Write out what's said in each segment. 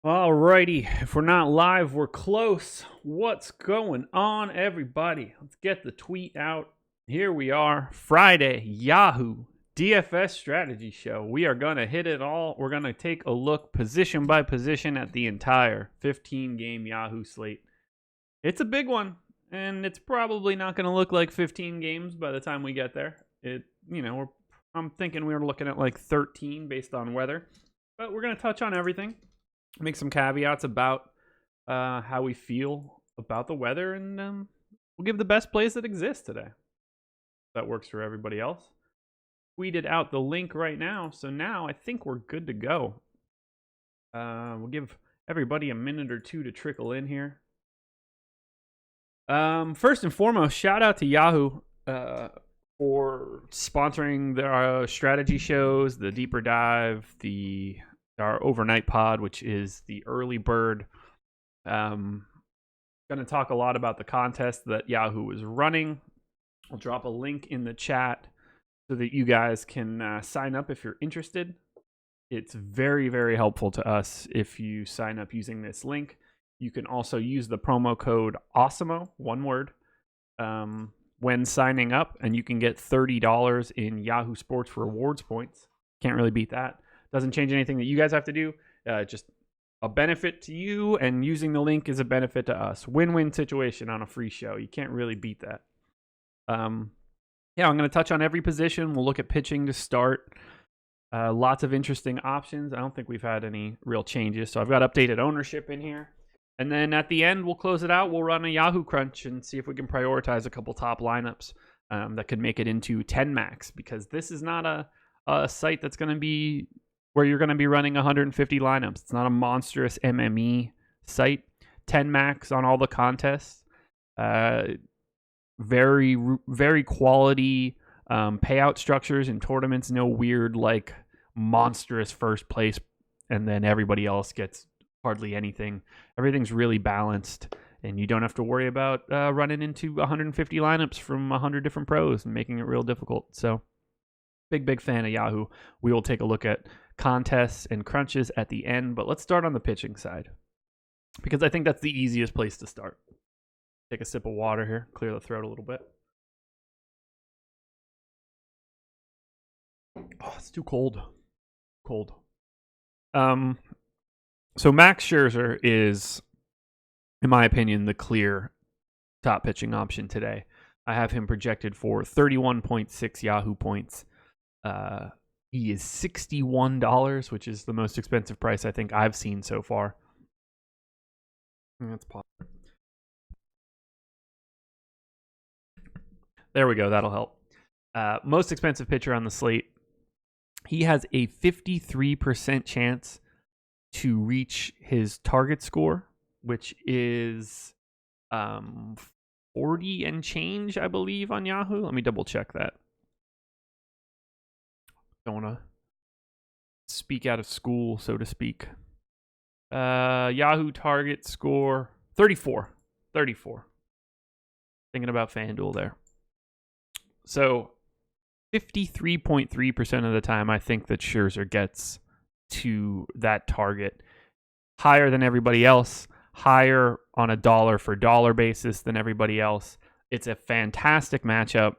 Alrighty, if we're not live, we're close. What's going on, everybody? Let's get the tweet out. Here we are, Friday, Yahoo DFS strategy show. We are going to hit it all. We're going to take a look position by position at the entire 15-game Yahoo slate. It's a big one, and it's probably not going to look like 15 games by the time we get there. I'm thinking we're looking at like 13 based on weather, but we're going to touch on everything. Make some caveats about how we feel about the weather, and we'll give the best plays that exist today. That works for everybody else. Tweeted out the link right now, so now I think we're good to go. We'll give everybody a minute or two to trickle in here. First and foremost, shout out to Yahoo for sponsoring their strategy shows, the deeper dive, our overnight pod, which is the early bird. Going to talk a lot about the contest that Yahoo is running. I'll drop a link in the chat so that you guys can sign up if you're interested. It's very, very helpful to us if you sign up using this link. You can also use the promo code AWESOMO, one word, when signing up, and you can get $30 in Yahoo Sports rewards points. Can't really beat that. Doesn't change anything that you guys have to do. Just a benefit to you, and using the link is a benefit to us. Win-win situation on a free show. You can't really beat that. I'm going to touch on every position. We'll look at pitching to start. Lots of interesting options. I don't think we've had any real changes. So I've got updated ownership in here. And then at the end, we'll close it out. We'll run a Yahoo Crunch and see if we can prioritize a couple top lineups that could make it into 10 max, because this is not a site that's going to be where you're going to be running 150 lineups. It's not a monstrous MME site. 10 max on all the contests. Very, very quality payout structures in tournaments. No weird, like, monstrous first place, and then everybody else gets hardly anything. Everything's really balanced, and you don't have to worry about running into 150 lineups from 100 different pros and making it real difficult. So, big fan of Yahoo. We will take a look at contests and crunches at the end, but let's start on the pitching side, because I think that's the easiest place to start. Take a sip of water here, clear the throat a little bit. Oh, it's too cold. So Max Scherzer is, in my opinion, the clear top pitching option today. I have him projected for 31.6 Yahoo points. He is $61, which is the most expensive price I think I've seen so far. Let's pause. There we go. That'll help. Most expensive pitcher on the slate. He has a 53% chance to reach his target score, which is 40 and change, I believe, on Yahoo. Let me double check that. Don't want to speak out of school, so to speak. Yahoo target score 34. Thinking about FanDuel there. So 53.3% of the time, I think that Scherzer gets to that target. Higher than everybody else. Higher on a dollar for dollar basis than everybody else. It's a fantastic matchup.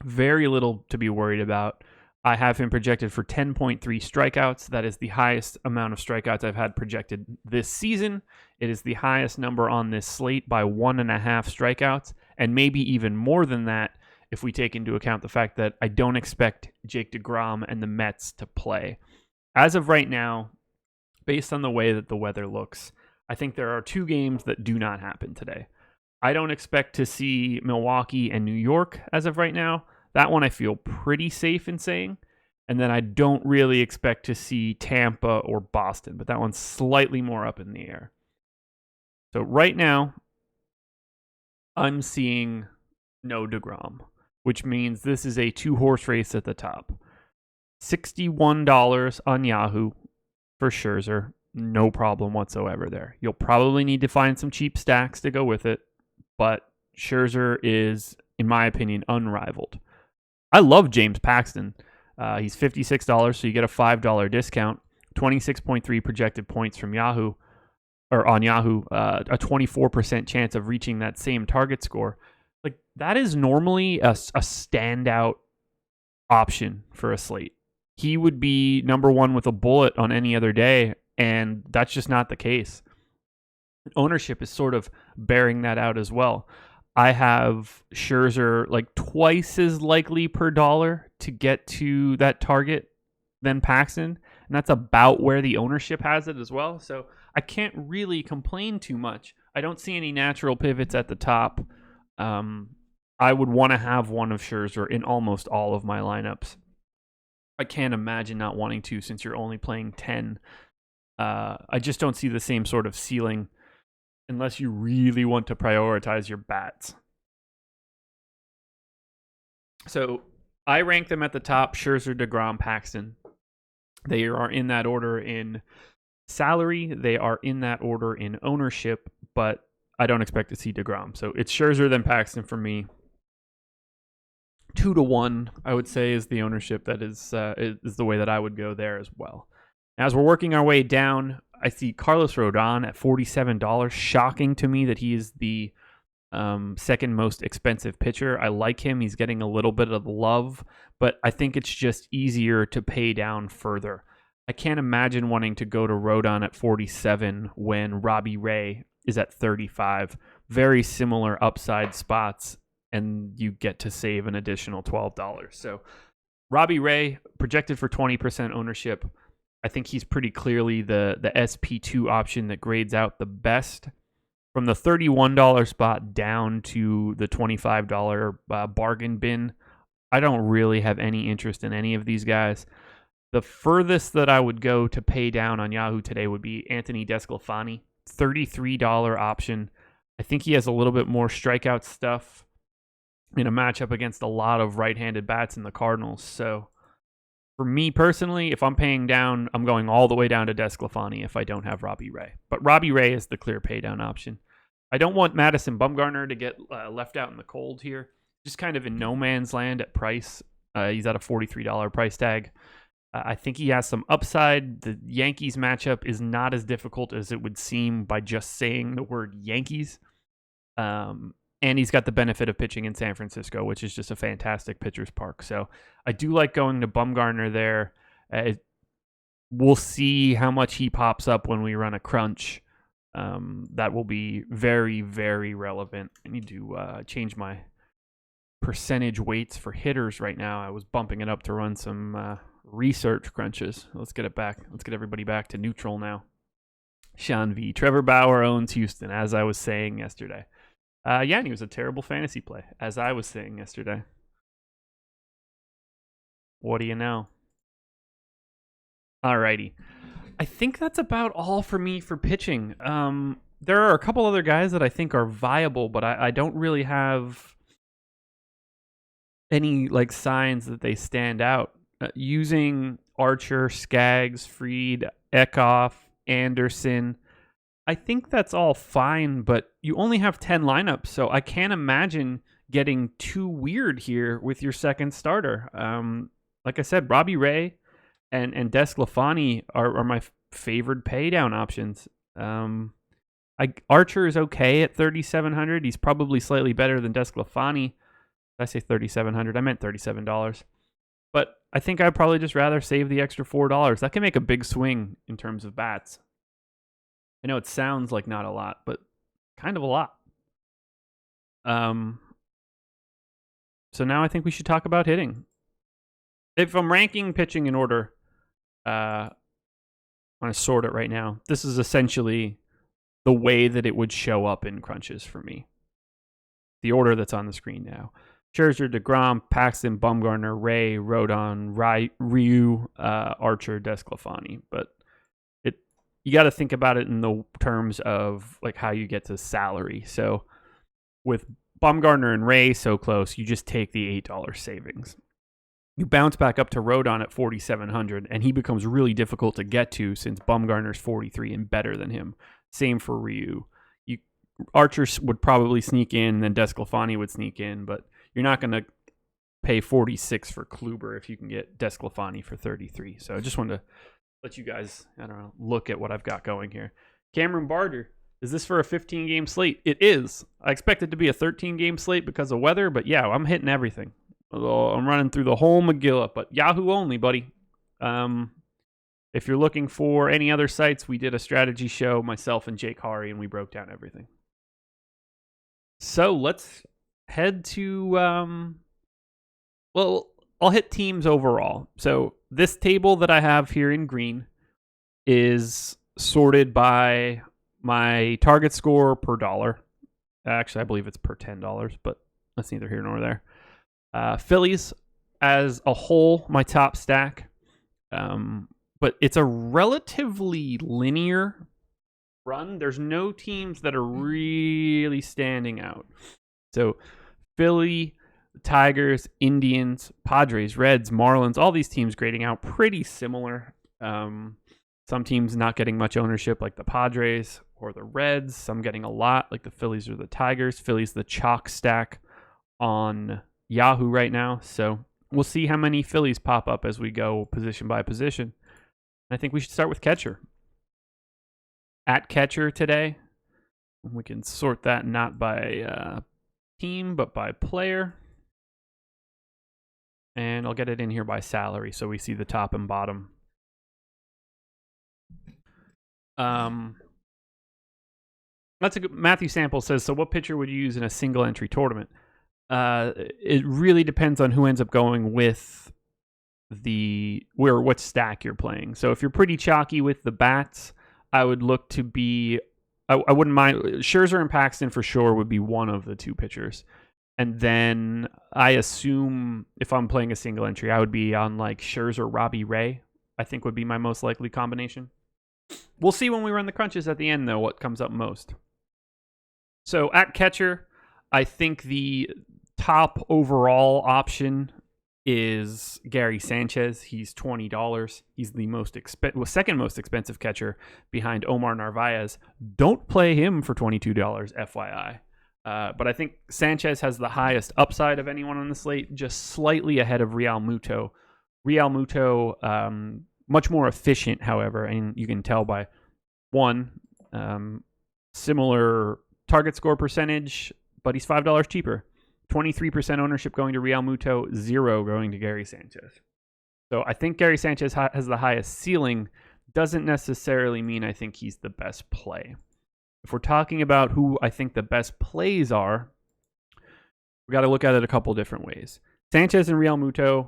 Very little to be worried about. I have him projected for 10.3 strikeouts. That is the highest amount of strikeouts I've had projected this season. It is the highest number on this slate by 1.5 strikeouts, and maybe even more than that if we take into account the fact that I don't expect Jake DeGrom and the Mets to play. As of right now, based on the way that the weather looks, I think there are two games that do not happen today. I don't expect to see Milwaukee and New York as of right now. That one I feel pretty safe in saying. And then I don't really expect to see Tampa or Boston, but that one's slightly more up in the air. So right now, I'm seeing no DeGrom, which means this is a two-horse race at the top. $61 on Yahoo for Scherzer. No problem whatsoever there. You'll probably need to find some cheap stacks to go with it, but Scherzer is, in my opinion, unrivaled. I love James Paxton. He's $56, so you get a $5 discount. 26.3 projected points from Yahoo, or on Yahoo, a 24% chance of reaching that same target score. Like, that is normally a standout option for a slate. He would be number one with a bullet on any other day, and that's just not the case. Ownership is sort of bearing that out as well. I have Scherzer like twice as likely per dollar to get to that target than Paxton, and that's about where the ownership has it as well. So I can't really complain too much. I don't see any natural pivots at the top. I would want to have one of Scherzer in almost all of my lineups. I can't imagine not wanting to, since you're only playing 10. I just don't see the same sort of ceiling unless you really want to prioritize your bats. So I rank them at the top: Scherzer, DeGrom, Paxton. They are in that order in salary. They are in that order in ownership, but I don't expect to see DeGrom. So it's Scherzer, then Paxton for me. 2-1, I would say, is the ownership. That is the way that I would go there as well. As we're working our way down, I see Carlos Rodon at $47. Shocking to me that he is the second most expensive pitcher. I like him. He's getting a little bit of love, but I think it's just easier to pay down further. I can't imagine wanting to go to Rodon at 47 when Robbie Ray is at 35. Very similar upside spots, and you get to save an additional $12. So Robbie Ray, projected for 20% ownership. I think he's pretty clearly the SP2 option that grades out the best. From the $31 spot down to the $25 bargain bin, I don't really have any interest in any of these guys. The furthest that I would go to pay down on Yahoo today would be Anthony DeSclafani, $33 option. I think he has a little bit more strikeout stuff in a matchup against a lot of right-handed bats in the Cardinals. So for me personally, if I'm paying down, I'm going all the way down to DeSclafani if I don't have Robbie Ray. But Robbie Ray is the clear pay down option. I don't want Madison Bumgarner to get left out in the cold here. Just kind of in no man's land at price. He's at a $43 price tag. I think he has some upside. The Yankees matchup is not as difficult as it would seem by just saying the word Yankees. And he's got the benefit of pitching in San Francisco, which is just a fantastic pitcher's park. So I do like going to Bumgarner there. We'll see how much he pops up when we run a crunch. That will be very, very relevant. I need to change my percentage weights for hitters right now. I was bumping it up to run some research crunches. Let's get it back. Let's get everybody back to neutral now. Sean V. Trevor Bauer owns Houston, as I was saying yesterday. Yeah, and he was a terrible fantasy play, as I was saying yesterday. What do you know? Alrighty. I think that's about all for me for pitching. There are a couple other guys that I think are viable, but I don't really have any like signs that they stand out. Using Archer, Skaggs, Fried, Eckhoff, Anderson, I think that's all fine, but you only have 10 lineups, so I can't imagine getting too weird here with your second starter. Like I said, Robbie Ray and DeSclafani are my favored pay down options. Archer is okay at 3,700. He's probably slightly better than DeSclafani. Did I say 3,700? I meant $37. But I think I'd probably just rather save the extra $4. That can make a big swing in terms of bats. I know it sounds like not a lot, but kind of a lot. So now I think we should talk about hitting. If I'm ranking pitching in order, I'm going to sort it right now. This is essentially the way that it would show up in crunches for me. The order that's on the screen now. Scherzer, DeGrom, Paxton, Bumgarner, Ray, Rodon, Ryu, Archer, DeSclafani. But you got to think about it in the terms of like how you get to salary. So with Bumgarner and Ray so close, you just take the $8 savings. You bounce back up to Rodon at 4,700, and he becomes really difficult to get to since Bumgarner's 43 and better than him. Same for Ryu. Archer would probably sneak in, then DeSclafani would sneak in, but you're not going to pay 46 for Kluber if you can get DeSclafani for 33. So I just wanted to let you guys, I don't know, look at what I've got going here. Cameron Barter, is this for a 15-game slate? It is. I expect it to be a 13-game slate because of weather, but yeah, I'm hitting everything. I'm running through the whole Megillah, but Yahoo only, buddy. If you're looking for any other sites, we did a strategy show, myself and Jake Hari, and we broke down everything. So let's head to, well, I'll hit teams overall. So this table that I have here in green is sorted by my target score per dollar. Actually, I believe it's per $10, but that's neither here nor there. Phillies as a whole, my top stack. But it's a relatively linear run. There's no teams that are really standing out. So Philly, Tigers, Indians, Padres, Reds, Marlins, all these teams grading out pretty similar. Some teams not getting much ownership like the Padres or the Reds. Some getting a lot like the Phillies or the Tigers. Phillies the chalk stack on Yahoo right now. So we'll see how many Phillies pop up as we go position by position. I think we should start with catcher. At catcher today, we can sort that not by team, but by player. And I'll get it in here by salary so we see the top and bottom. That's a good. Matthew Sample says, so what pitcher would you use in a single entry tournament? It really depends on who ends up going with what stack you're playing. So if you're pretty chalky with the bats, I would look to be, I wouldn't mind, Scherzer and Paxton for sure would be one of the two pitchers. And then I assume if I'm playing a single entry, I would be on like Scherzer, Robbie Ray, I think would be my most likely combination. We'll see when we run the crunches at the end, though, what comes up most. So at catcher, I think the top overall option is Gary Sanchez. He's $20. He's the second most expensive catcher behind Omar Narvaez. Don't play him for $22, FYI. But I think Sanchez has the highest upside of anyone on the slate, just slightly ahead of Real Muto. Real Muto, much more efficient, however, and you can tell by similar target score percentage, but he's $5 cheaper. 23% ownership going to Real Muto, 0 going to Gary Sanchez. So I think Gary Sanchez has the highest ceiling. Doesn't necessarily mean I think he's the best play. If we're talking about who I think the best plays are, we got to look at it a couple different ways. Sanchez and Real Muto,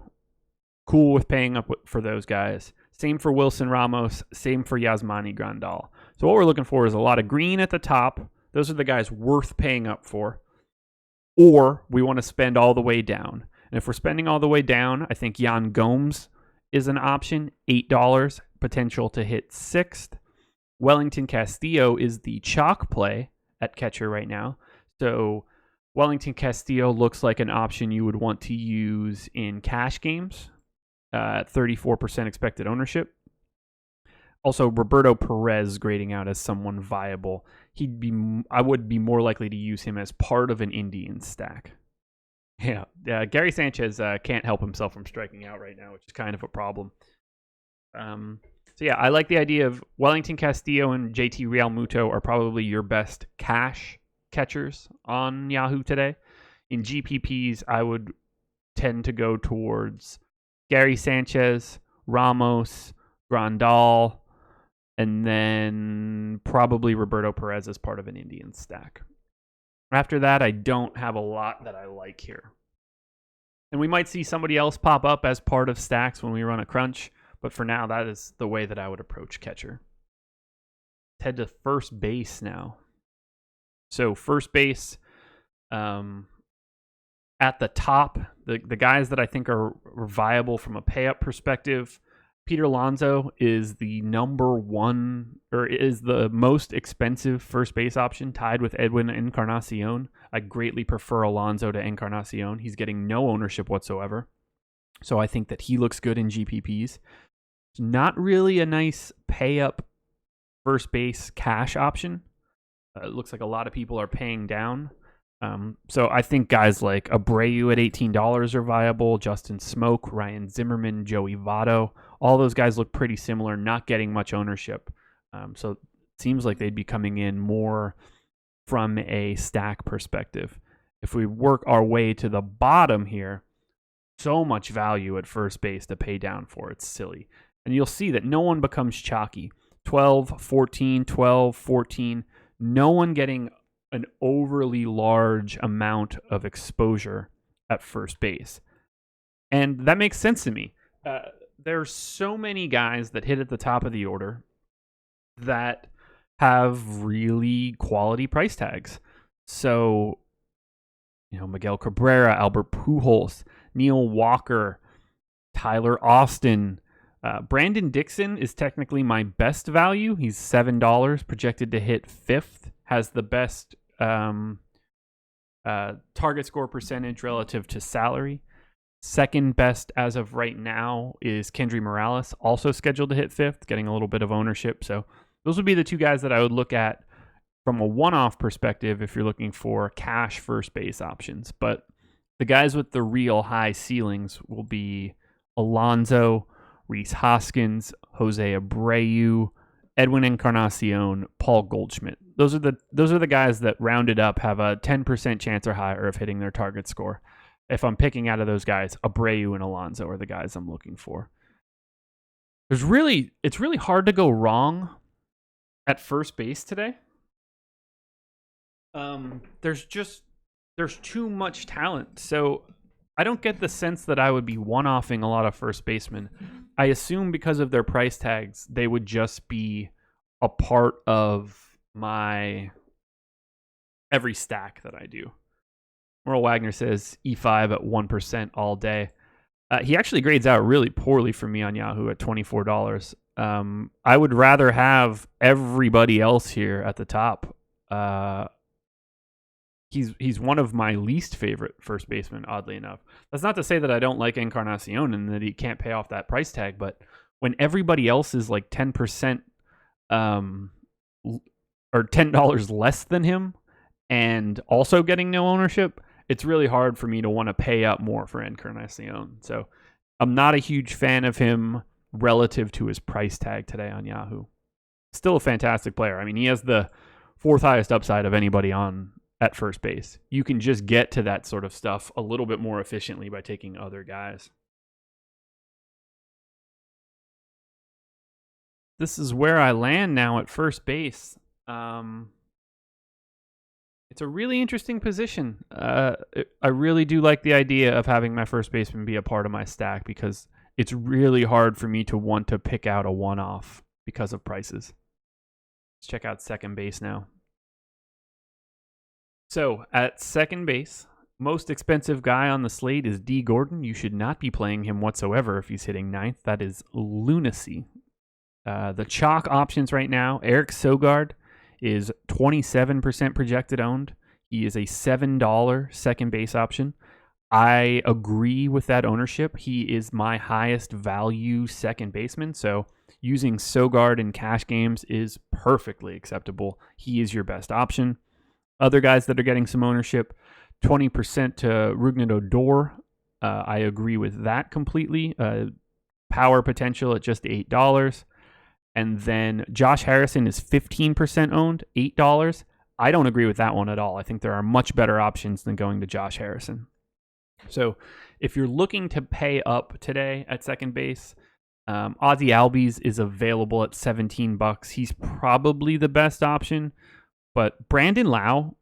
cool with paying up for those guys. Same for Wilson Ramos, same for Yasmani Grandal. So what we're looking for is a lot of green at the top. Those are the guys worth paying up for. Or we want to spend all the way down. And if we're spending all the way down, I think Yan Gomes is an option, $8, potential to hit 6th. Wellington Castillo is the chalk play at catcher right now. So Wellington Castillo looks like an option you would want to use in cash games at 34% expected ownership. Also, Roberto Perez grading out as someone viable. I would be more likely to use him as part of an Indian stack. Yeah, Gary Sanchez can't help himself from striking out right now, which is kind of a problem. So yeah, I like the idea of Wellington Castillo and JT Real Muto are probably your best cash catchers on Yahoo today. In GPPs, I would tend to go towards Gary Sanchez, Ramos, Grandal, and then probably Roberto Perez as part of an Indian stack. After that, I don't have a lot that I like here. And we might see somebody else pop up as part of stacks when we run a crunch, but for now, that is the way that I would approach catcher. Let's head to first base now. So first base, at the top, the guys that I think are viable from a pay-up perspective, Peter Alonso is the number one, or is the most expensive first base option, tied with Edwin Encarnacion. I greatly prefer Alonso to Encarnacion. He's getting no ownership whatsoever. So I think that he looks good in GPPs. It's not really a nice pay-up first base cash option. It looks like a lot of people are paying down. So I think guys like Abreu at $18 are viable, Justin Smoke, Ryan Zimmerman, Joey Votto, all those guys look pretty similar, not getting much ownership. So it seems like they'd be coming in more from a stack perspective. If we work our way to the bottom here, so much value at first base to pay down for. It's silly. And you'll see that no one becomes chalky. 12, 14, 12, 14. No one getting an overly large amount of exposure at first base. And that makes sense to me. There's so many guys that hit at the top of the order that have really quality price tags. So, Miguel Cabrera, Albert Pujols, Neil Walker, Tyler Austin. Brandon Dixon is technically my best value. He's $7, projected to hit 5th, has the best target score percentage relative to salary. Second best as of right now is Kendry Morales, also scheduled to hit 5th, getting a little bit of ownership. So those would be the two guys that I would look at from a one-off perspective if you're looking for cash first base options. But the guys with the real high ceilings will be Alonso, Rhys Hoskins, Jose Abreu, Edwin Encarnacion, Paul Goldschmidt. Those are the guys that rounded up have a 10% chance or higher of hitting their target score. If I'm picking out of those guys, Abreu and Alonso are the guys I'm looking for. It's really hard to go wrong at first base today. There's too much talent. So I don't get the sense that I would be one-offing a lot of first basemen. I assume because of their price tags, they would just be a part of my every stack that I do. Merle Wagner says E5 at 1% all day. He actually grades out really poorly for me on Yahoo at $24. I would rather have everybody else here at the top. He's one of my least favorite first basemen, oddly enough. That's not to say that I don't like Encarnacion and that he can't pay off that price tag, but when everybody else is like 10% or $10 less than him and also getting no ownership, it's really hard for me to want to pay up more for Encarnacion. So I'm not a huge fan of him relative to his price tag today on Yahoo. Still a fantastic player. I mean, he has the 4th highest upside of anybody on at first base. You can just get to that sort of stuff a little bit more efficiently by taking other guys. This is where I land now at first base. It's a really interesting position. I really do like the idea of having my first baseman be a part of my stack because it's really hard for me to want to pick out a one-off because of prices. Let's check out second base now. So at second base, most expensive guy on the slate is D. Gordon. You should not be playing him whatsoever if he's hitting 9th. That is lunacy. The chalk options right now, Eric Sogard is 27% projected owned. He is a $7 second base option. I agree with that ownership. He is my highest value second baseman, so using Sogard in cash games is perfectly acceptable. He is your best option. Other guys that are getting some ownership, 20% to Rougned Odor. I agree with that completely. Power potential at just $8. And then Josh Harrison is 15% owned, $8. I don't agree with that one at all. I think there are much better options than going to Josh Harrison. So if you're looking to pay up today at second base, Ozzie Albies is available at $17. He's probably the best option. But Brandon Lau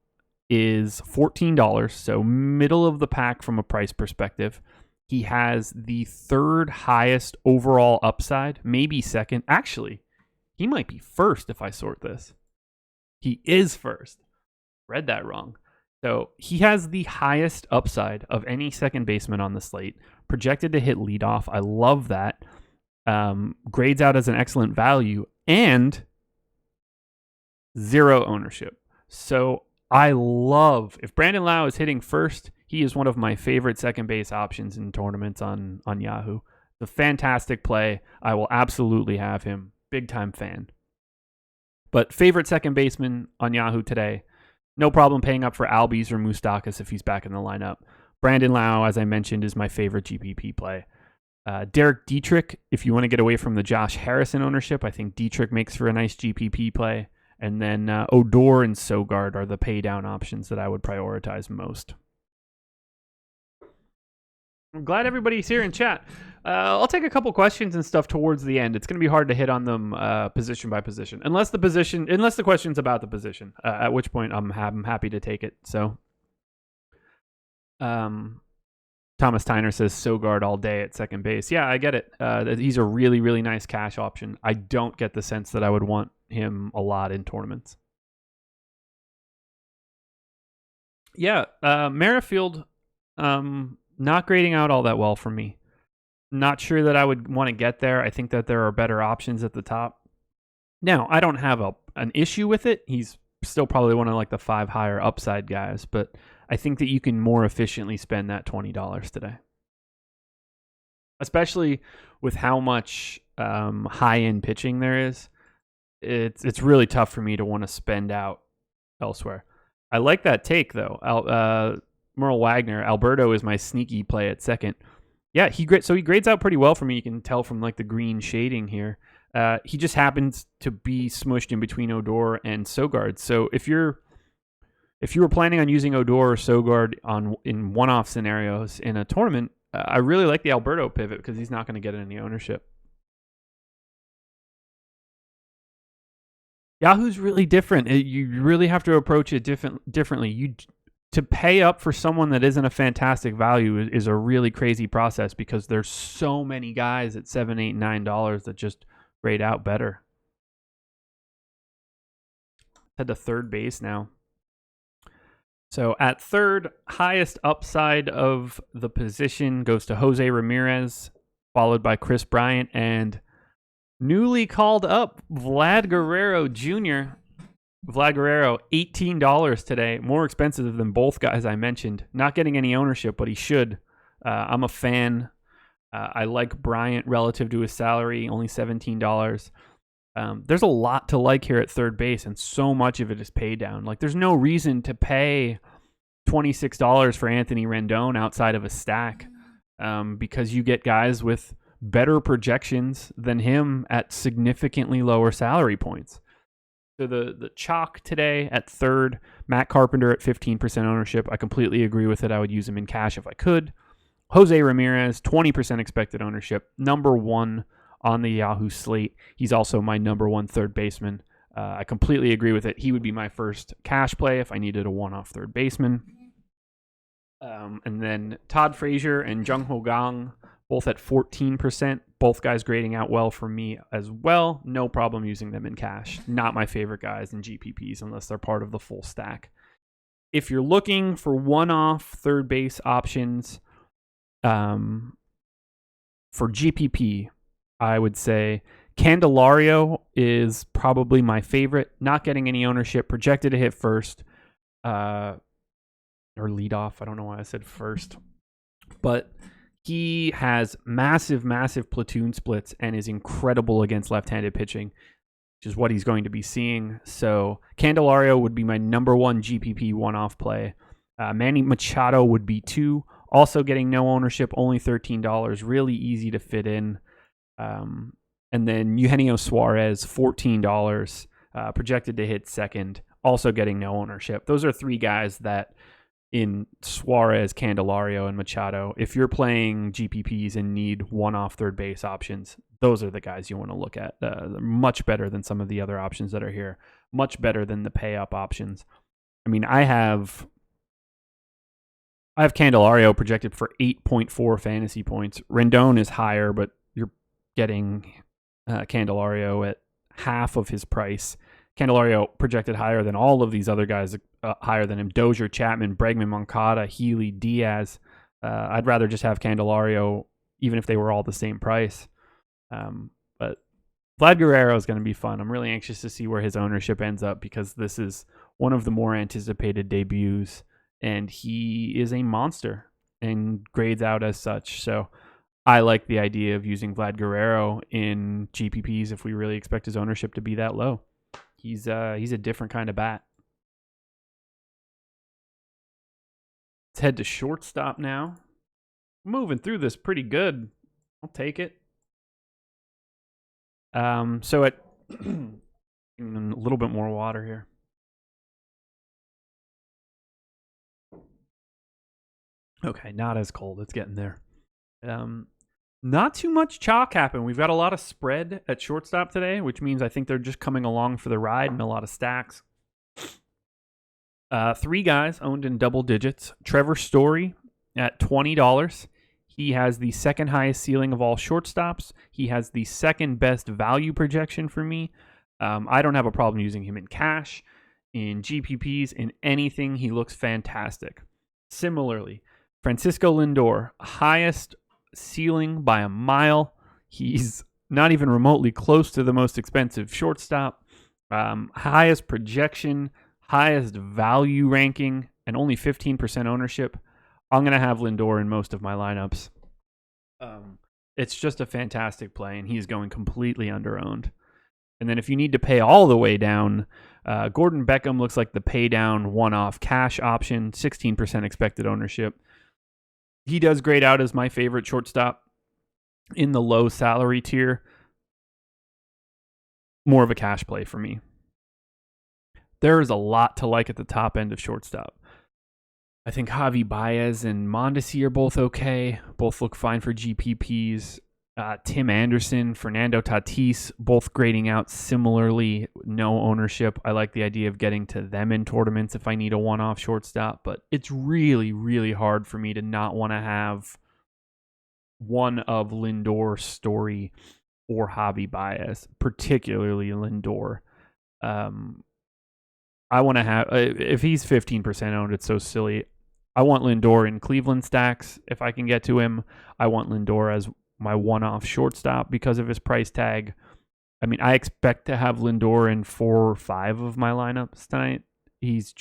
is $14, so middle of the pack from a price perspective. He has the 3rd highest overall upside, maybe 2nd. Actually, he might be 1st if I sort this. He is 1st. Read that wrong. So he has the highest upside of any second baseman on the slate, projected to hit leadoff. I love that. Grades out as an excellent value, and 0 ownership. So I love, if Brandon Lau is hitting 1st, he is one of my favorite second base options in tournaments on Yahoo. It's a fantastic play. I will absolutely have him. Big time fan. But favorite second baseman on Yahoo today, No problem paying up for Albies or Moustakas if he's back in the lineup. Brandon Lau, as I mentioned, is my favorite GPP play. Derek Dietrich, if you want to get away from the Josh Harrison ownership, I think Dietrich makes for a nice GPP play. And then Odor and Sogard are the pay down options that I would prioritize most. I'm glad everybody's here in chat. I'll take a couple questions and stuff towards the end. It's going to be hard to hit on them position by position, unless the question's about the position. At which point I'm happy to take it. So, Thomas Tyner says Sogard all day at second base. Yeah, I get it. He's a really, really nice cash option. I don't get the sense that I would want him a lot in tournaments. Yeah, Merrifield, not grading out all that well for me. Not sure that I would want to get there. I think that there are better options at the top. Now, I don't have an issue with it. He's still probably one of like the 5 higher upside guys, but I think that you can more efficiently spend that $20 today. Especially with how much high-end pitching there is. It's really tough for me to want to spend out elsewhere. I like that take, though. Merle Wagner, Alberto is my sneaky play at second. Yeah, he grades out pretty well for me. You can tell from like the green shading here. He just happens to be smushed in between Odor and Sogard. So if you were planning on using Odor or Sogard in one-off scenarios in a tournament, I really like the Alberto pivot because he's not going to get any ownership. Yahoo's really different. You really have to approach it differently. To pay up for someone that isn't a fantastic value is a really crazy process because there's so many guys at $7, $8, $9 that just grade out better. Head to third base now. So at third, highest upside of the position goes to Jose Ramirez, followed by Chris Bryant, and newly called up Vlad Guerrero Jr. Vlad Guerrero, $18 today, more expensive than both guys I mentioned. Not getting any ownership, but he should. I'm a fan. I like Bryant relative to his salary, only $17. There's a lot to like here at third base, and so much of it is pay down. Like, there's no reason to pay $26 for Anthony Rendon outside of a stack because you get guys with better projections than him at significantly lower salary points. So the chalk today at third, Matt Carpenter at 15% ownership. I completely agree with it. I would use him in cash if I could. Jose Ramirez, 20% expected ownership. Number 1 on the Yahoo slate. He's also my number 1 third baseman. I completely agree with it. He would be my first cash play if I needed a one-off third baseman. And then Todd Frazier and Jung Ho Gang, both at 14%. Both guys grading out well for me as well. No problem using them in cash. Not my favorite guys in GPPs unless they're part of the full stack. If you're looking for one-off third base options for GPP, I would say Candelario is probably my favorite. Not getting any ownership. Projected to hit first. Or lead off. I don't know why I said first. But he has massive, massive platoon splits and is incredible against left-handed pitching, which is what he's going to be seeing. So Candelario would be my number 1 GPP one-off play. Manny Machado would be 2. Also getting no ownership, only $13. Really easy to fit in. And then Eugenio Suarez, $14, projected to hit second. Also getting no ownership. Those are 3 guys that in Suarez, Candelario, and Machado, if you're playing GPPs and need one-off third base options, those are the guys you want to look at. They're much better than some of the other options that are here. Much better than the pay-up options. I mean, I have Candelario projected for 8.4 fantasy points. Rendon is higher, but you're getting Candelario at half of his price. Candelario projected higher than all of these other guys, higher than him. Dozier, Chapman, Bregman, Moncada, Healy, Diaz. I'd rather just have Candelario, even if they were all the same price. But Vlad Guerrero is going to be fun. I'm really anxious to see where his ownership ends up because this is one of the more anticipated debuts, and he is a monster and grades out as such. So I like the idea of using Vlad Guerrero in GPPs if we really expect his ownership to be that low. He's a different kind of bat. Let's head to shortstop now. Moving through this pretty good. I'll take it. So at a little bit more water here. Okay, not as cold. It's getting there. Not too much chalk happened. We've got a lot of spread at shortstop today, which means I think they're just coming along for the ride and a lot of stacks. 3 guys owned in double digits. Trevor Story at $20. He has the second highest ceiling of all shortstops. He has the second best value projection for me. I don't have a problem using him in cash, in GPPs, in anything. He looks fantastic. Similarly, Francisco Lindor, highest ceiling by a mile. He's not even remotely close to the most expensive shortstop. Highest projection, highest value ranking, and only 15% ownership. I'm going to have Lindor in most of my lineups. It's just a fantastic play, and he's going completely under-owned. And then if you need to pay all the way down, Gordon Beckham looks like the pay down one-off cash option, 16% expected ownership. He does grade out as my favorite shortstop in the low salary tier. More of a cash play for me. There is a lot to like at the top end of shortstop. I think Javi Baez and Mondesi are both okay. Both look fine for GPPs. Tim Anderson, Fernando Tatis, both grading out similarly, no ownership. I like the idea of getting to them in tournaments if I need a one-off shortstop, but it's really, really hard for me to not want to have one of Lindor, Story, or Javi Baez, particularly Lindor. I want to have, if he's 15% owned, it's so silly. I want Lindor in Cleveland stacks if I can get to him. I want Lindor as my one-off shortstop because of his price tag. I mean, I expect to have Lindor in 4 or 5 of my lineups tonight. He's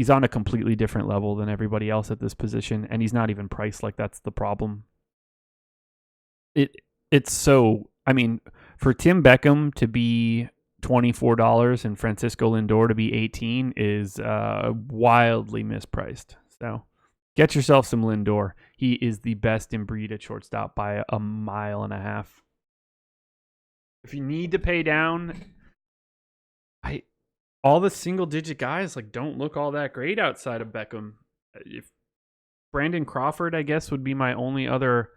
on a completely different level than everybody else at this position, and he's not even priced like that's the problem. It's so, I mean, for Tim Beckham to be $24 and Francisco Lindor to be $18 is wildly mispriced. So get yourself some Lindor. He is the best in breed at shortstop by a mile and a half. If you need to pay down, all the single digit guys don't look all that great outside of Beckham. If Brandon Crawford, I guess, would be my only other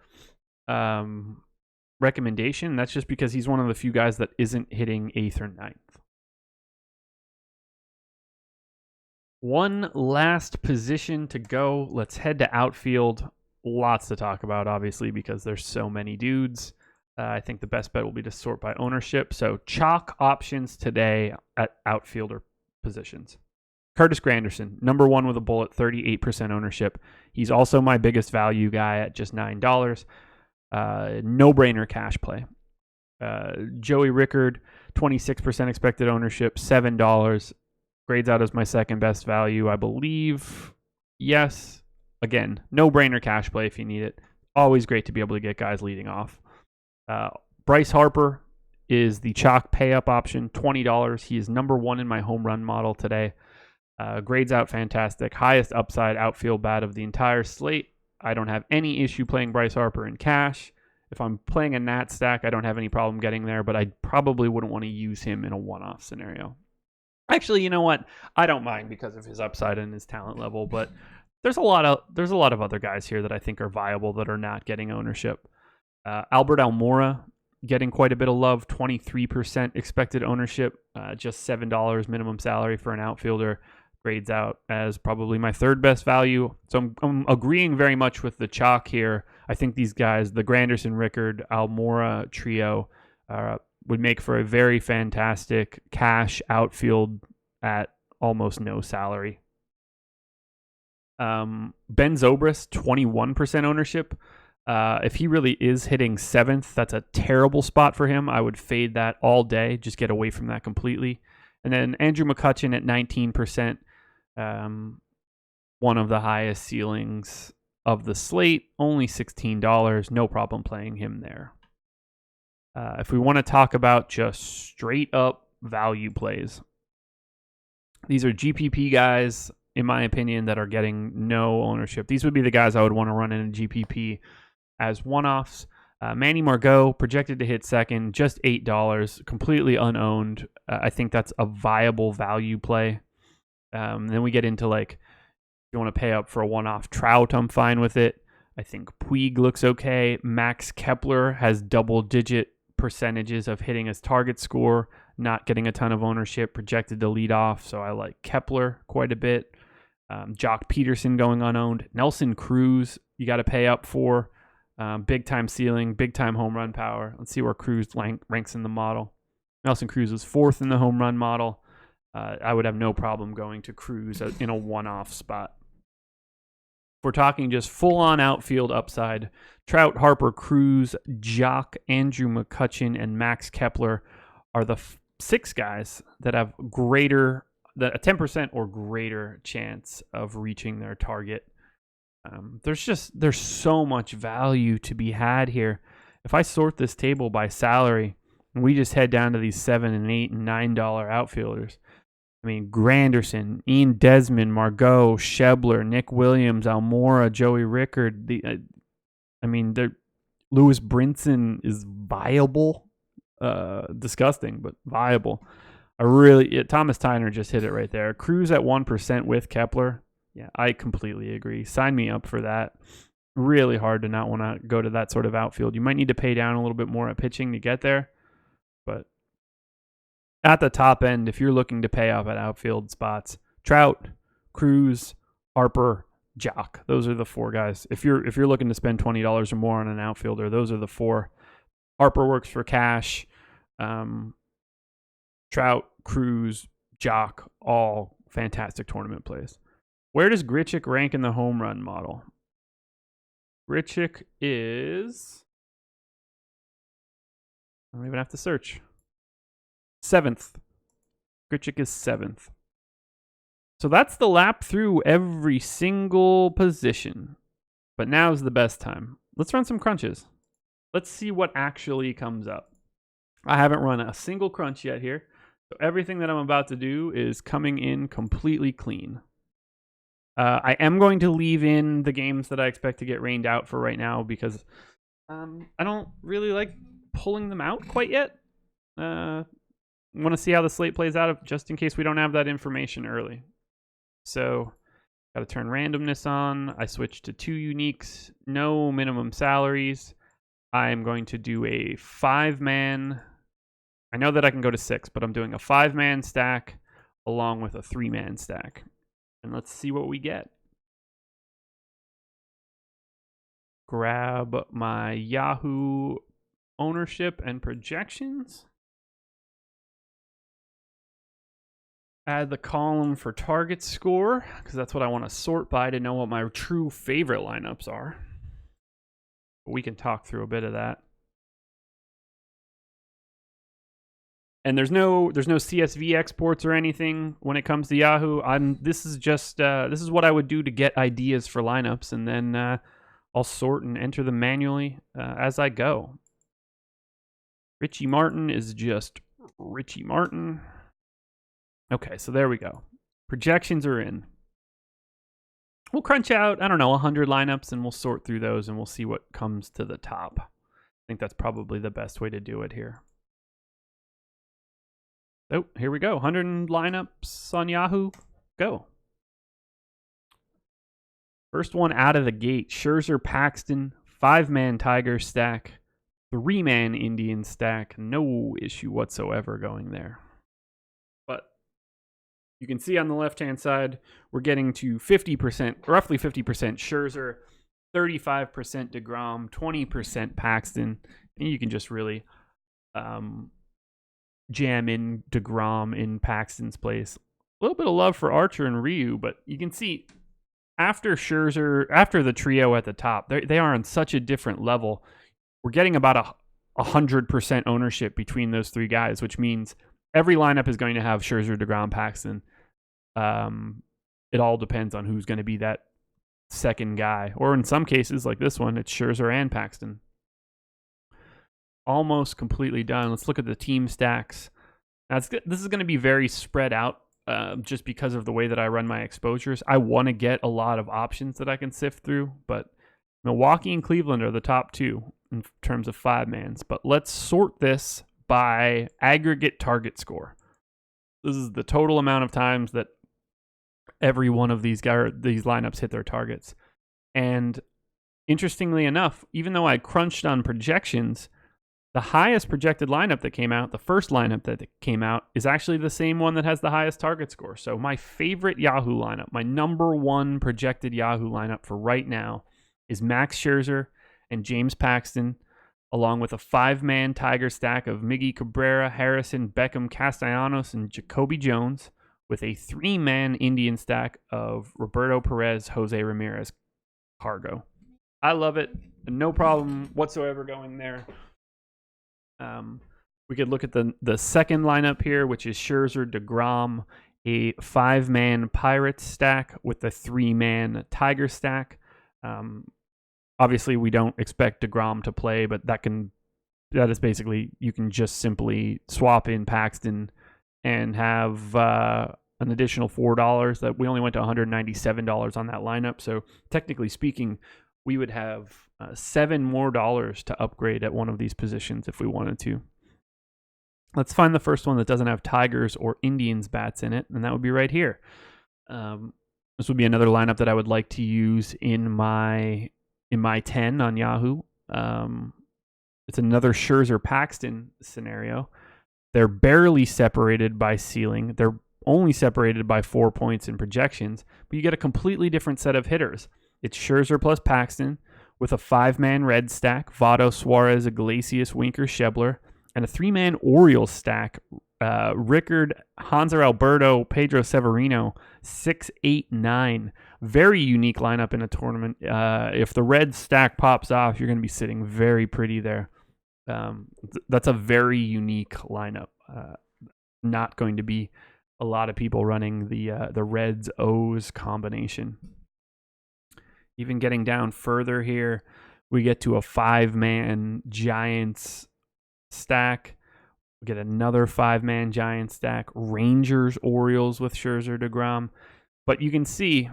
recommendation. That's just because he's one of the few guys that isn't hitting 8th or 9th. One last position to go. Let's head to outfield. Lots to talk about, obviously, because there's so many dudes. I think the best bet will be to sort by ownership. So chalk options today at outfielder positions. Curtis Granderson, number 1 with a bullet, 38% ownership. He's also my biggest value guy at just $9. No-brainer cash play. Joey Rickard, 26% expected ownership, $7. Grades out as my second best value, I believe. Yes. Again, no-brainer cash play if you need it. Always great to be able to get guys leading off. Bryce Harper is the chalk pay-up option, $20. He is number 1 in my home run model today. Grades out fantastic. Highest upside outfield bat of the entire slate. I don't have any issue playing Bryce Harper in cash. If I'm playing a Nat stack, I don't have any problem getting there, but I probably wouldn't want to use him in a one-off scenario. Actually, you know what? I don't mind because of his upside and his talent level, but there's a lot of other guys here that I think are viable that are not getting ownership. Albert Almora getting quite a bit of love, 23% expected ownership, just $7 minimum salary for an outfielder. Grades out as probably my third best value. So I'm agreeing very much with the chalk here. I think these guys, the Granderson, Rickard, Almora trio, would make for a very fantastic cash outfield at almost no salary. Ben Zobrist, 21% ownership. If he really is hitting 7th, that's a terrible spot for him. I would fade that all day. Just get away from that completely. And then Andrew McCutchen at 19%. One of the highest ceilings of the slate. Only $16. No problem playing him there. If we want to talk about just straight up value plays, these are GPP guys in my opinion, that are getting no ownership. These would be the guys I would want to run in a GPP as one-offs. Manny Margot, projected to hit second, just $8, completely unowned. I think that's a viable value play. Then we get into like, if you want to pay up for a one-off Trout, I'm fine with it. I think Puig looks okay. Max Kepler has double-digit percentages of hitting his target score, not getting a ton of ownership, projected to lead off. So I like Kepler quite a bit. Jock Peterson going unowned. Nelson Cruz, you got to pay up for. Big time ceiling, big time home run power. Let's see where Cruz ranks in the model. Nelson Cruz is 4th in the home run model. I would have no problem going to Cruz in a one-off spot. If we're talking just full-on outfield upside, Trout, Harper, Cruz, Jock, Andrew McCutchen, and Max Kepler are the 6 guys that have a 10% or greater chance of reaching their target. There's so much value to be had here. If I sort this table by salary, and we just head down to these $7 and $8 and $9 outfielders, I mean, Granderson, Ian Desmond, Margot, Schebler, Nick Williams, Almora, Joey Rickard. Lewis Brinson is viable. Disgusting, but viable. Thomas Tyner just hit it right there. Cruz at 1% with Kepler. Yeah, I completely agree. Sign me up for that. Really hard to not want to go to that sort of outfield. You might need to pay down a little bit more at pitching to get there. But at the top end, if you're looking to pay off at outfield spots, Trout, Cruz, Harper, Jock. Those are the 4 guys. If you're looking to spend $20 or more on an outfielder, those are the 4. Harper works for cash. Trout, Cruz, Jock, all fantastic tournament plays. Where does Grichuk rank in the home run model? Grichuk is... I don't even have to search. 7th. Grichuk is 7th. So that's the lap through every single position. But now's the best time. Let's run some crunches. Let's see what actually comes up. I haven't run a single crunch yet here. So everything that I'm about to do is coming in completely clean. I am going to leave in the games that I expect to get rained out for right now because I don't really like pulling them out quite yet. Want to see how the slate plays out just in case we don't have that information early. So got to turn randomness on. I switched to 2 uniques, no minimum salaries. I am going to do a 5-man. I know that I can go to 6, but I'm doing a 5-man stack along with a 3-man stack. And let's see what we get. Grab my Yahoo ownership and projections. Add the column for target score, because that's what I want to sort by to know what my true favorite lineups are. But we can talk through a bit of that. And there's no CSV exports or anything when it comes to Yahoo. This is what I would do to get ideas for lineups, and then I'll sort and enter them manually as I go. Richie Martin is just Richie Martin. Okay, so there we go. Projections are in. We'll crunch out, 100 lineups, and we'll sort through those, and we'll see what comes to the top. I think that's probably the best way to do it here. Oh, here we go. 100 lineups on Yahoo. Go. First one out of the gate. Scherzer, Paxton, 5-man Tiger stack, 3-man Indian stack. No issue whatsoever going there. But you can see on the left-hand side, we're getting to 50%, roughly 50% Scherzer, 35% DeGrom, 20% Paxton. And you can just really jam in DeGrom in Paxton's place. A little bit of love for Archer and Ryu, but you can see after Scherzer, after the trio at the top, they are on such a different level. We're getting about 100% ownership between those 3 guys, which means every lineup is going to have Scherzer, DeGrom, Paxton. It all depends on who's going to be that second guy. Or in some cases, like this one, it's Scherzer and Paxton. Almost completely done. Let's look at the team stacks. Now this is going to be very spread out just because of the way that I run my exposures. I want to get a lot of options that I can sift through, but Milwaukee and Cleveland are the top two in terms of 5-mans. But let's sort this by aggregate target score. This is the total amount of times that every one of these lineups hit their targets. And interestingly enough, even though I crunched on projections, the highest projected lineup that came out, the first lineup that came out, is actually the same one that has the highest target score. So my favorite Yahoo lineup, my number one projected Yahoo lineup for right now, is Max Scherzer and James Paxton, along with a 5-man Tiger stack of Miggy Cabrera, Harrison, Beckham, Castellanos, and Jacoby Jones, with a 3-man Indian stack of Roberto Perez, Jose Ramirez, Cargo. I love it. No problem whatsoever going there. We could look at the second lineup here, which is Scherzer, DeGrom, a 5-man Pirates stack with a 3-man Tiger stack. Obviously, we don't expect DeGrom to play, but that is basically, you can just simply swap in Paxton and have an additional $4. That we only went to $197 on that lineup. So technically speaking, we would have $7 more to upgrade at one of these positions if we wanted to. Let's find the first one that doesn't have Tigers or Indians bats in it, and that would be right here. This would be another lineup that I would like to use in my 10 on Yahoo. It's another Scherzer Paxton scenario. They're barely separated by ceiling. They're only separated by 4 points in projections, but you get a completely different set of hitters. It's Scherzer plus Paxton with a 5-man Red stack, Votto, Suarez, Iglesias, Winker, Schebler, and a 3-man Orioles stack, Rickard, Hanser Alberto, Pedro Severino, 6, 8, 9. Very unique lineup in a tournament. If the red stack pops off, you're going to be sitting very pretty there. That's a very unique lineup. Not going to be a lot of people running the Reds O's combination. Even getting down further here, we get to a 5-man Giants stack. We get another 5-man Giants stack. Rangers, Orioles with Scherzer, DeGrom. But you can see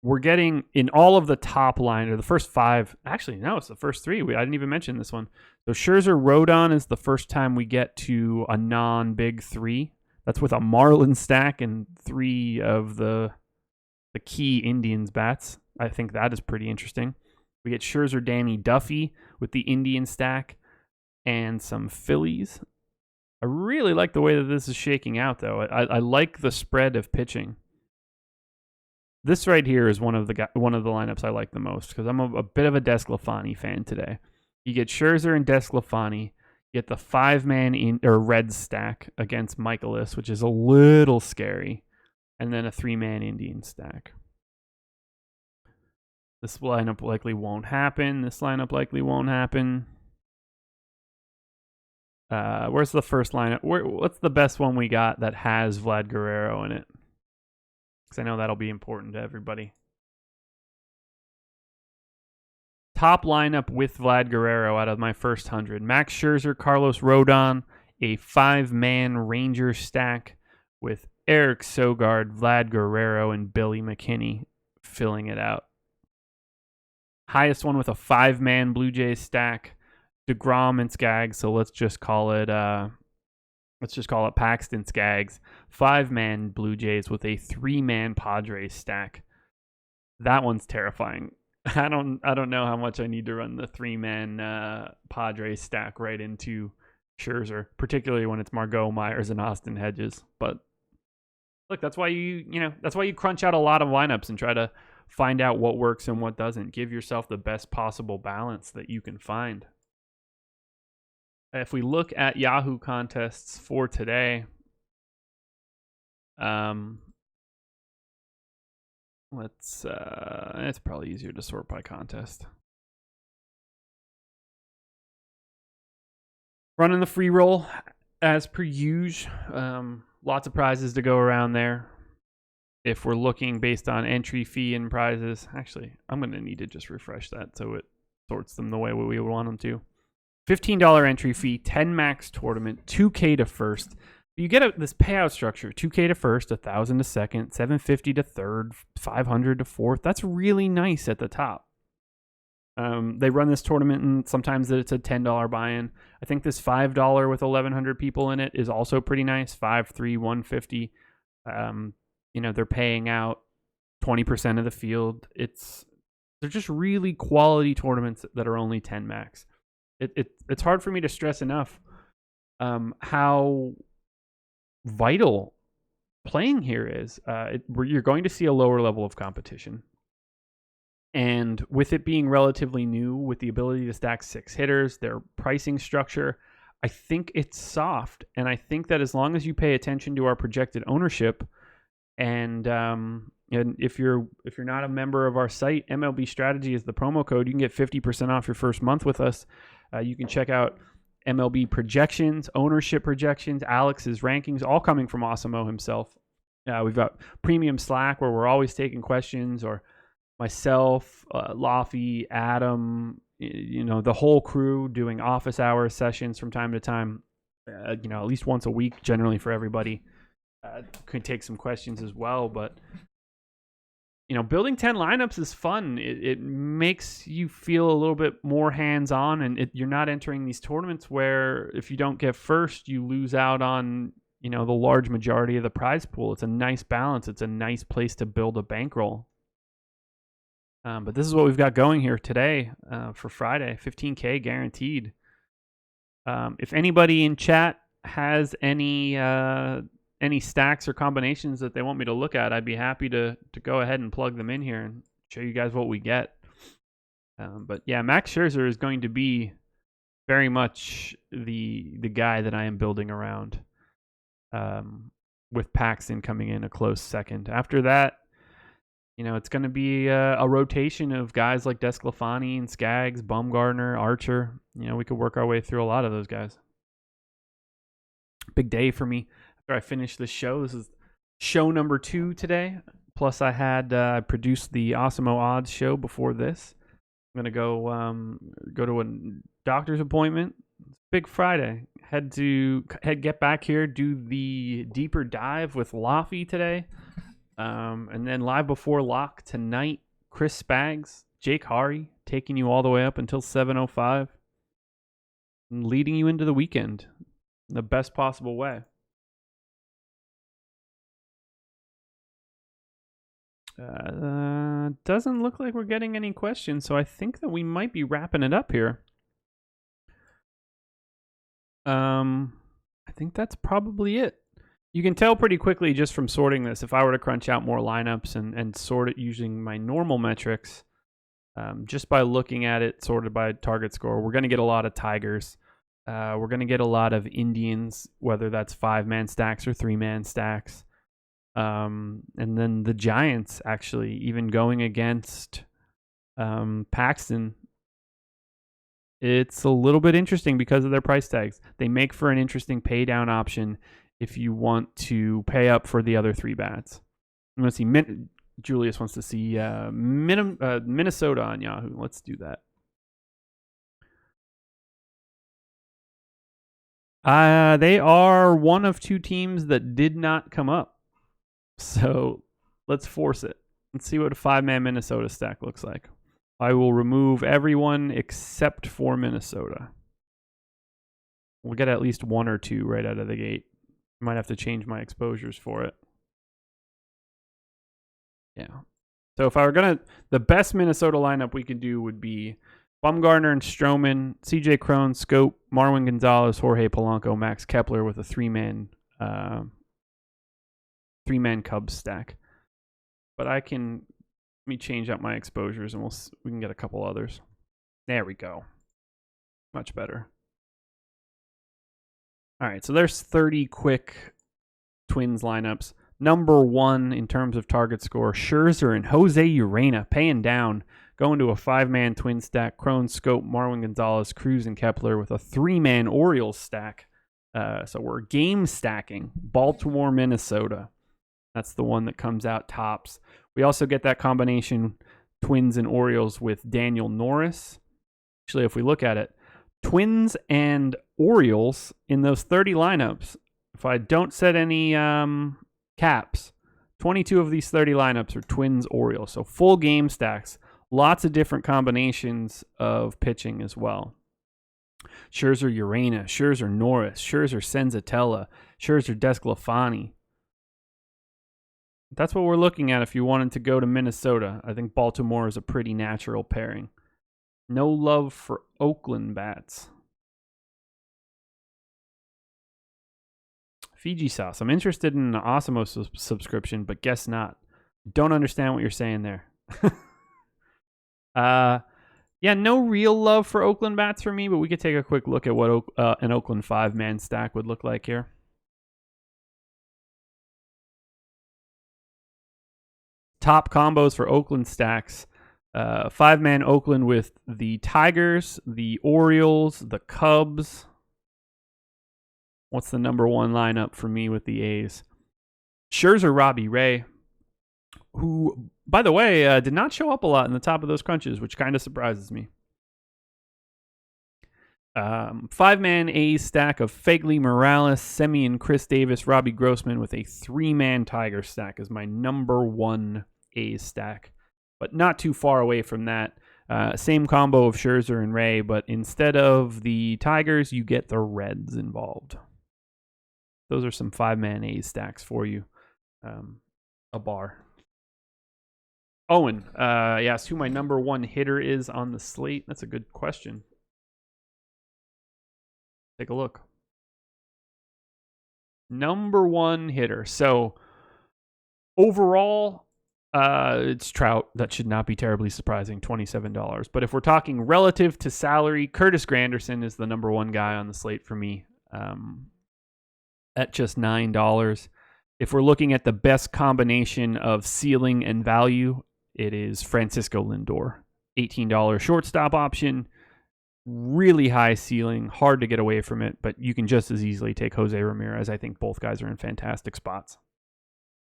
we're getting in all of the top line, or the first 5. Actually, no, it's the first 3. I didn't even mention this one. So Scherzer, Rodon is the first time we get to a non-big 3. That's with a Marlin stack and 3 of the key Indians bats. I think that is pretty interesting. We get Scherzer, Danny Duffy with the Indian stack and some Phillies. I really like the way that this is shaking out, though. I like the spread of pitching. This right here is one of the lineups I like the most because I'm a bit of a Desclafani fan today. You get Scherzer and Desclafani. You get the 5-man Red stack against Michaelis, which is a little scary, and then a 3-man Indian stack. This lineup likely won't happen. This lineup likely won't happen. Where's the first lineup? What's the best one we got that has Vlad Guerrero in it? Because I know that'll be important to everybody. Top lineup with Vlad Guerrero out of my first 100. Max Scherzer, Carlos Rodon, a 5-man Ranger stack with Eric Sogard, Vlad Guerrero, and Billy McKinney filling it out. Highest one with a 5-man Blue Jays stack, DeGrom and Skaggs. So let's just call it Paxton Skaggs. 5-man Blue Jays with a 3-man Padres stack. That one's terrifying. I don't know how much I need to run the 3-man Padres stack right into Scherzer, particularly when it's Margot Myers and Austin Hedges. But look, that's why you crunch out a lot of lineups and try to find out what works and what doesn't. Give yourself the best possible balance that you can find. If we look at Yahoo contests for today, it's probably easier to sort by contest. Running the free roll as per usual. Lots of prizes to go around there. If we're looking based on entry fee and prizes, actually, I'm going to need to just refresh that so it sorts them the way we want them to. $15 entry fee, 10 max tournament, $2K to first. You get this payout structure: 2K to first, 1,000 to second, 750 to third, 500 to fourth. That's really nice at the top. They run this tournament, and sometimes it's a $10 buy-in. I think this $5 with 1,100 people in it is also pretty nice. 5, 3, 150. They're paying out 20% of the field. They're just really quality tournaments that are only 10 max. It's hard for me to stress enough how vital playing here is. You're going to see a lower level of competition. And with it being relatively new, with the ability to stack 6 hitters, their pricing structure, I think it's soft. And I think that as long as you pay attention to our projected ownership, and if you're not a member of our site, MLB Strategy is the promo code. You can get 50% off your first month with us. You can check out MLB projections, ownership projections, Alex's rankings, all coming from Awesemo himself. We've got premium Slack where we're always taking questions, or myself, Laffy, Adam, the whole crew doing office hour sessions from time to time, at least once a week, generally for everybody. Could take some questions as well, but building 10 lineups is fun. It makes you feel a little bit more hands-on, and you're not entering these tournaments where if you don't get first, you lose out on the large majority of the prize pool. It's a nice balance. It's a nice place to build a bankroll. But this is what we've got going here today for Friday. 15K guaranteed. If anybody in chat has any stacks or combinations that they want me to look at, I'd be happy to go ahead and plug them in here and show you guys what we get. But yeah, Max Scherzer is going to be very much the guy that I am building around, with Paxton coming in a close second. After that, it's going to be a rotation of guys like Desclafani and Skaggs, Bumgarner, Archer. We could work our way through a lot of those guys. Big day for me after I finish this show. This is show number 2 today. Plus, I had produced the Awesemo Odds show before this. I'm going to go to a doctor's appointment. It's Big Friday. Get back here, do the deeper dive with Laffy today. And then live before lock tonight, Chris Spaggs, Jake Hari, taking you all the way up until 7:05, and leading you into the weekend in the best possible way. Doesn't look like we're getting any questions, so I think that we might be wrapping it up here. I think that's probably it. You can tell pretty quickly just from sorting this, if I were to crunch out more lineups and sort it using my normal metrics, just by looking at it sorted by target score, we're going to get a lot of Tigers. We're going to get a lot of Indians, whether that's 5-man stacks or 3-man stacks. And then the Giants, actually, even going against Paxton, it's a little bit interesting because of their price tags. They make for an interesting pay down option if you want to pay up for the other 3 bats. I'm going to see Julius wants to see Minnesota on Yahoo. Let's do that. They are one of 2 teams that did not come up. So let's force it. Let's see what a 5-man Minnesota stack looks like. I will remove everyone except for Minnesota. We'll get at least 1 or 2 right out of the gate. Might have to change my exposures for it. Yeah. So if I were the best Minnesota lineup we could do would be Bumgarner and Stroman, CJ Cron, Scope, Marwin Gonzalez, Jorge Polanco, Max Kepler with a 3-man Cubs stack. But let me change up my exposures and we can get a couple others. There we go. Much better. All right, so there's 30 quick Twins lineups. Number 1 in terms of target score, Scherzer and Jose Urena paying down, going to a 5-man Twin stack. Cron, Scope, Marwin Gonzalez, Cruz, and Kepler with a 3-man Orioles stack. So we're game stacking Baltimore, Minnesota. That's the one that comes out tops. We also get that combination Twins and Orioles with Daniel Norris. Actually, if we look at it, Twins and Orioles in those 30 lineups, If I don't set any caps, 22 of these 30 lineups are Twins Orioles. So full game stacks. Lots of different combinations of pitching as well. Scherzer Urena, Scherzer Norris, Scherzer Senzatella, Scherzer Desclafani. That's what we're looking at if you wanted to go to Minnesota. I think Baltimore is a pretty natural pairing. No love for Oakland bats. Fiji sauce. I'm interested in an Osmo subscription, but guess not. Don't understand what you're saying there. Yeah, no real love for Oakland bats for me, but we could take a quick look at what an Oakland 5-man stack would look like here. Top combos for Oakland stacks. 5-man Oakland with the Tigers, the Orioles, the Cubs. What's the number one lineup for me with the A's? Scherzer Robbie Ray, who, by the way, did not show up a lot in the top of those crunches, which kind of surprises me. 5-man A's stack of Fegley, Morales, Semien, Chris Davis, Robbie Grossman with a 3-man Tiger stack is my number one A's stack, but not too far away from that. Same combo of Scherzer and Ray, but instead of the Tigers, you get the Reds involved. Those are some 5-man A's stacks for you. A bar. Owen asked who my number one hitter is on the slate. That's a good question. Take a look. Number one hitter. So overall, it's Trout. That should not be terribly surprising, $27. But if we're talking relative to salary, Curtis Granderson is the number one guy on the slate for me at just $9. If we're looking at the best combination of ceiling and value, it is Francisco Lindor. $18 shortstop option. Really high ceiling, hard to get away from it, but you can just as easily take Jose Ramirez. I think both guys are in fantastic spots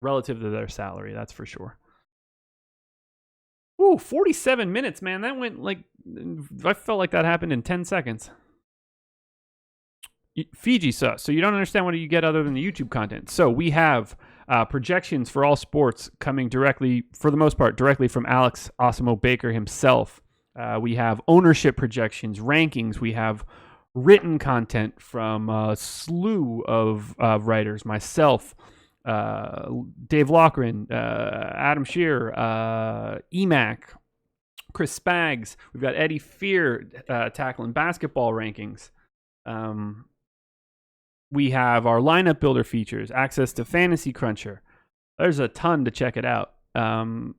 relative to their salary, that's for sure. Ooh, 47 minutes, man. That went like, I felt like that happened in 10 seconds. Fiji sauce. So you don't understand what you get other than the YouTube content. So we have projections for all sports coming directly, for the most part, directly from Alex Osmo Baker himself. We have ownership projections, rankings. We have written content from a slew of writers, myself, Dave Loughran, Adam Shearer, EMAC, Chris Spags. We've got Eddie Fear tackling basketball rankings. We have our lineup builder features, access to Fantasy Cruncher. There's a ton to check it out.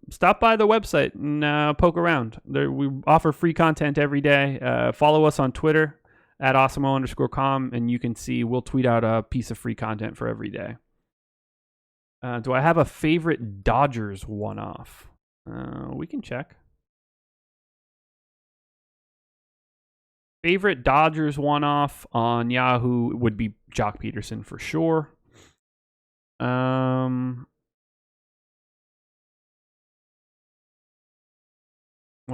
Stop by the website and poke around. We offer free content every day. Follow us on Twitter at Osmo_com, and you can see we'll tweet out a piece of free content for every day. Do I have a favorite Dodgers one-off? We can check. Favorite Dodgers one-off on Yahoo would be Jock Peterson for sure. What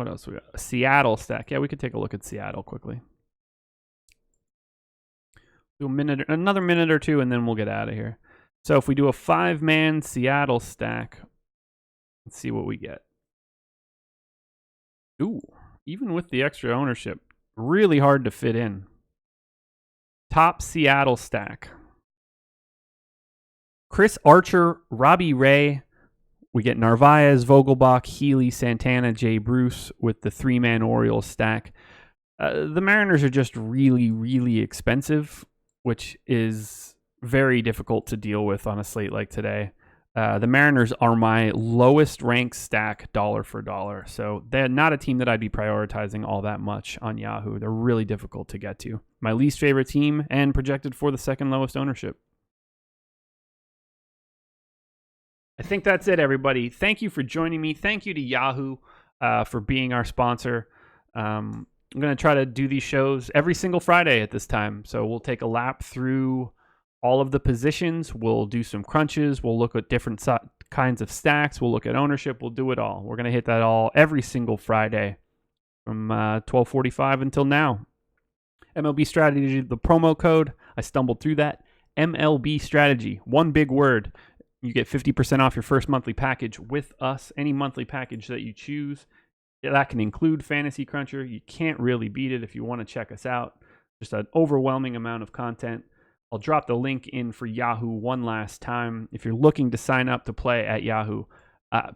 else we got? A Seattle stack. Yeah, we could take a look at Seattle quickly. Do another minute or two, and then we'll get out of here. So if we do a 5-man Seattle stack, let's see what we get. Ooh, even with the extra ownership, really hard to fit in. Top Seattle stack. Chris Archer, Robbie Ray. We get Narvaez, Vogelbach, Healy, Santana, Jay Bruce with the 3-man Orioles stack. The Mariners are just really, really expensive, which is very difficult to deal with on a slate like today. The Mariners are my lowest ranked stack dollar for dollar. So they're not a team that I'd be prioritizing all that much on Yahoo. They're really difficult to get to. My least favorite team and projected for the second lowest ownership. I think that's it, everybody. Thank you for joining me. Thank you to Yahoo for being our sponsor. I'm going to try to do these shows every single Friday at this time. So we'll take a lap through all of the positions. We'll do some crunches. We'll look at different kinds of stacks. We'll look at ownership. We'll do it all. We're going to hit that all every single Friday from 12:45 until now. MLB Strategy, the promo code. I stumbled through that. MLB strategy. One big word. You get 50% off your first monthly package with us. Any monthly package that you choose. That can include Fantasy Cruncher. You can't really beat it if you want to check us out. Just an overwhelming amount of content. I'll drop the link in for Yahoo one last time. If you're looking to sign up to play at Yahoo,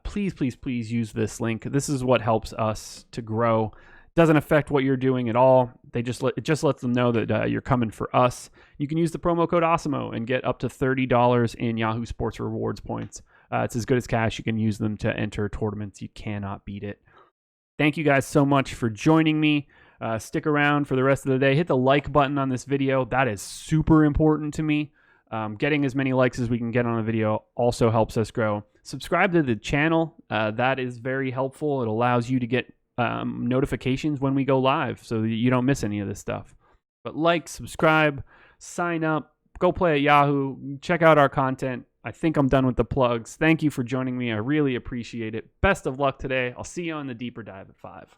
please use this link. This is what helps us to grow. Doesn't affect what you're doing at all. It just lets them know that you're coming for us. You can use the promo code AWESEMO and get up to $30 in Yahoo Sports Rewards points. It's as good as cash. You can use them to enter tournaments. You cannot beat it. Thank you guys so much for joining me. Stick around for the rest of the day. Hit the like button on this video. That is super important to me. Getting as many likes as we can get on a video also helps us grow. Subscribe to the channel. That is very helpful. It allows you to get notifications when we go live so that you don't miss any of this stuff. But like, subscribe, sign up, go play at Yahoo, check out our content. I think I'm done with the plugs. Thank you for joining me. I really appreciate it. Best of luck today. I'll see you on the deeper dive at 5.